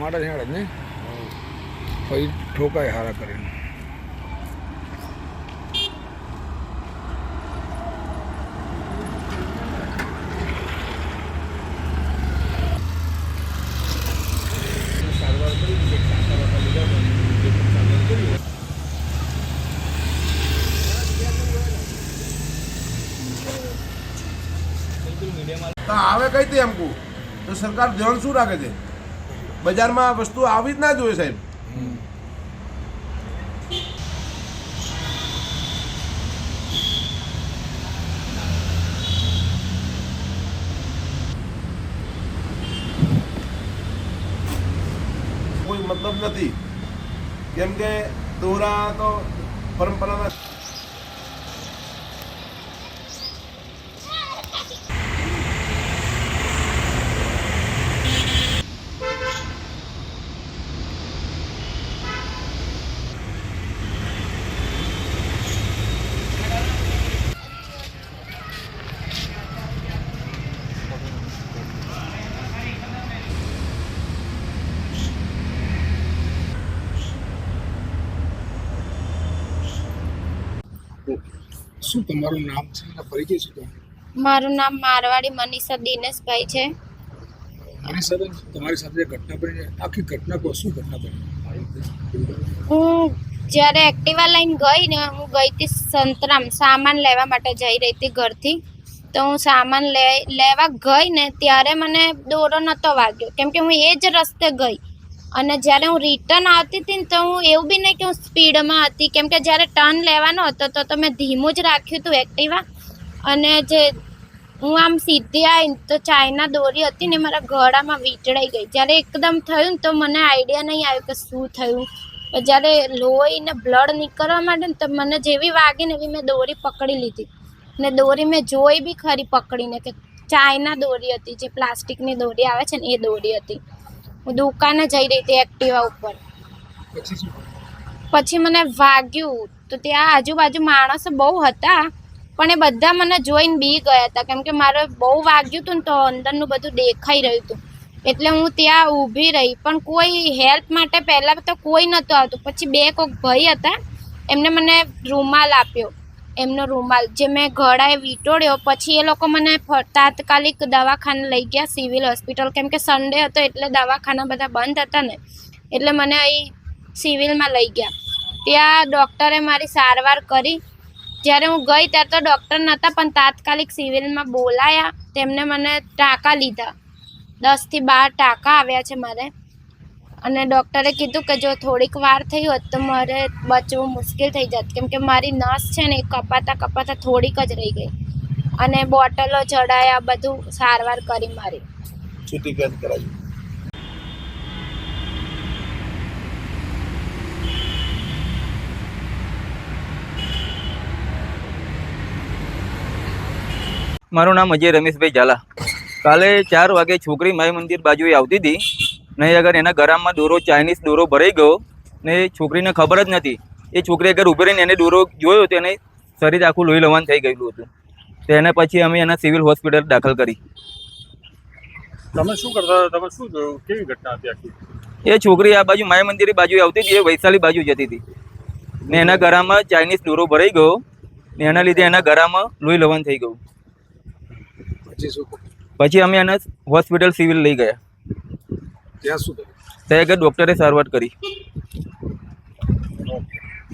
માટે છે ને પછી ઠોકાય હારા કરીને. તો આવે કઈ તે એમ કહું તો સરકાર ધ્યાન શું રાખે છે? બજારમાં વસ્તુ આવી જ ના જોઈએ સાહેબ. કોઈ મતલબ નથી, કેમ કે દોરા તો પરંપરાના શું તમારું નામ છે અને પરિચય શું છે? મારું નામ મારવાડી મનીષા દિનેશભાઈ છે. મનીષાબેન, તમારી સાથે જે ઘટના બની આખી ઘટના કહો, શું ઘટના બની? હું જ્યારે એક્ટિવા લઈને ગઈ ને, હું ગઈ હતી સંતરામ સામાન લેવા માટે જઈ રહી હતી ઘરથી. તો હું સામાન લેવા ગઈ ને ત્યારે મને દોરો નહોતો વાગ્યો, કેમ કે હું એ જ રસ્તે ગઈ. અને જ્યારે હું રિટર્ન આવતી હતી ને તો હું એવું બી નહીં કે હું સ્પીડમાં હતી, કેમ કે જ્યારે ટર્ન લેવાનો હતો તો મેં ધીમું જ રાખ્યું હતું એક્ટિવા. અને જે હું આમ સીધી આવી તો ચાઇના દોરી હતી ને મારા ગળામાં વીંટળાઈ ગઈ. જ્યારે એકદમ થયું ને તો મને આઈડિયા નહીં આવ્યો કે શું થયું. જ્યારે લોહી ને બ્લડ નીકળવા માંડે ને તો મને જેવી વાગી ને એવી મેં દોરી પકડી લીધી. ને દોરી મેં જોઈ બી ખરી પકડીને કે ચાઇના દોરી હતી, જે પ્લાસ્ટિકની દોરી આવે છે ને એ દોરી હતી. હું દુકાને જઈ રહી હતી એક્ટિવા ઉપર. પછી મને વાગ્યું તો ત્યાં આજુબાજુ માણસો બહુ હતા, પણ એ બધા મને જોઈને બી ગયા હતા, કેમ કે મારે બહુ વાગ્યું હતું ને તો અંદરનું બધું દેખાઈ રહ્યું હતું. એટલે હું ત્યાં ઊભી રહી, પણ કોઈ હેલ્પ માટે પહેલાં તો કોઈ નહોતું આવતું. પછી બે કોઈક ભાઈ હતા, એમને મને રૂમાલ આપ્યો, એમનો રૂમાલ જે મેં ગળાએ વીંટોળ્યો. પછી એ લોકો મને તાત્કાલિક દવાખાને લઈ ગયા, સિવિલ હોસ્પિટલ, કેમ કે સન્ડે હતો એટલે દવાખાના બધા બંધ હતા ને, એટલે મને અહીં સિવિલમાં લઈ ગયા. ત્યાં ડૉક્ટરે મારી સારવાર કરી. જ્યારે હું ગઈ ત્યારે તો ડૉક્ટર નહોતા, પણ તાત્કાલિક સિવિલમાં બોલાયા. તેમને મને ટાંકા લીધા, 10 થી 12 ટાંકા આવ્યા છે મારે. અને ડૉક્ટરે કીધું કે જો થોડીક વાર થઈ હોત તો મારે બચવું મુશ્કેલ થઈ જાત, કેમ કે મારી નસ છે ને એ કપાતા થોડીક જ રહી ગઈ. અને બોટલો ચડાયા, બધું સારવાર કરી મારી. છૂટી કેદ કરાવી. મારું નામ અજય રમેશભાઈ ઝાલા. કાલે 4 વાગે છોકરી માય મંદિર બાજુએ આવતી હતી ને અગર એના ગળામાં દોરો ચાઇનીઝ દોરો ભરાઈ ગયો ને છોકરીને ખબર જ નથી. એ છોકરી અગર ઊભી રહીને એને દોરો જોયો તો એને શરીર આખું લોહી લવાન થઈ ગયેલું હતું. તો એને પછી અમે એના સિવિલ હોસ્પિટલ દાખલ કરી. તમે શું કરતા હતા? તમે શું જોયું? કેવી ઘટના હતી આખી? એ છોકરી આ બાજુ માય મંદિરની બાજુ આવતી હતી, એ વૈશાલી બાજુ જતી હતી ને એના ગળામાં ચાઇનીઝ દોરો ભરાઈ ગયો ને એના લીધે એના ગળામાં લોહી લવાન થઈ ગયું. પછી અમે એને હોસ્પિટલ સિવિલ લઈ ગયા. ત્યાં શું થયું? ત્યાં આગળ ડૉક્ટરે સારવાર કરી.